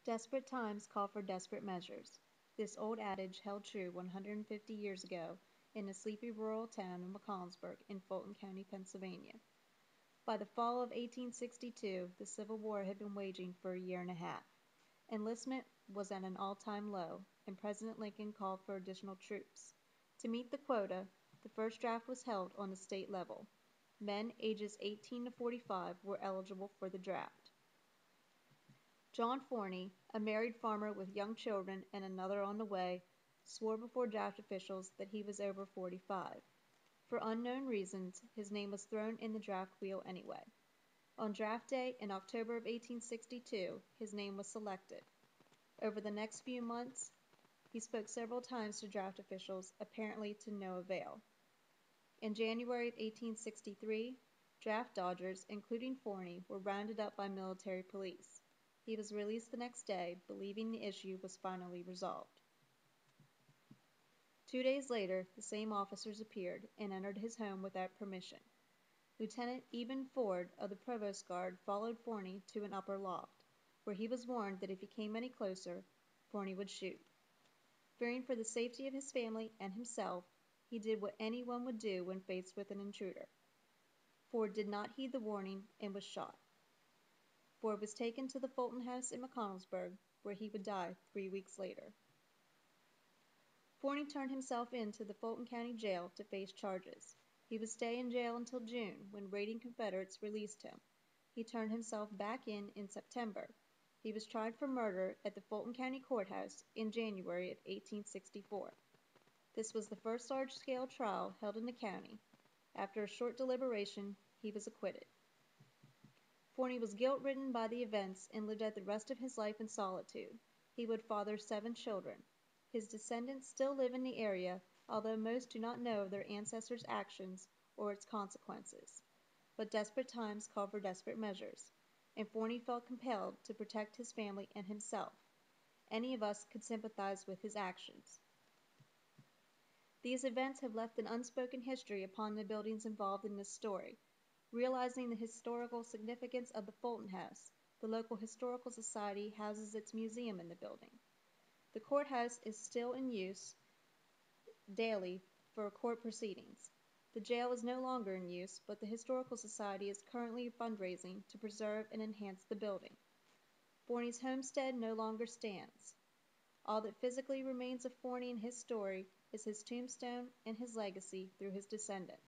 Desperate times call for desperate measures. This old adage held true 150 years ago in the sleepy rural town of McConnellsburg in Fulton County, Pennsylvania. By the fall of 1862, the Civil War had been waging for a year and a half. Enlistment was at an all-time low, and President Lincoln called for additional troops. To meet the quota, the first draft was held on the state level. Men ages 18 to 45 were eligible for the draft. John Forney, a married farmer with young children and another on the way, swore before draft officials that he was over 45. For unknown reasons, his name was thrown in the draft wheel anyway. On draft day in October of 1862, his name was selected. Over the next few months, he spoke several times to draft officials, apparently to no avail. In January of 1863, draft dodgers, including Forney, were rounded up by military police. He was released the next day, believing the issue was finally resolved. 2 days later, the same officers appeared and entered his home without permission. Lieutenant Eben Ford of the Provost Guard followed Forney to an upper loft, where he was warned that if he came any closer, Forney would shoot. Fearing for the safety of his family and himself, he did what anyone would do when faced with an intruder. Ford did not heed the warning and was shot. Ford was taken to the Fulton house in McConnellsburg, where he would die 3 weeks later. Forney turned himself in to the Fulton County Jail to face charges. He would stay in jail until June, when raiding Confederates released him. He turned himself back in September. He was tried for murder at the Fulton County Courthouse in January of 1864. This was the first large-scale trial held in the county. After a short deliberation, he was acquitted. Forney was guilt-ridden by the events and lived out the rest of his life in solitude. He would father 7 children. His descendants still live in the area, although most do not know of their ancestors' actions or its consequences. But desperate times call for desperate measures, and Forney felt compelled to protect his family and himself. Any of us could sympathize with his actions. These events have left an unspoken history upon the buildings involved in this story. Realizing the historical significance of the Fulton House, the local historical society houses its museum in the building. The courthouse is still in use daily for court proceedings. The jail is no longer in use, but the historical society is currently fundraising to preserve and enhance the building. Forney's homestead no longer stands. All that physically remains of Forney and his story is his tombstone and his legacy through his descendants.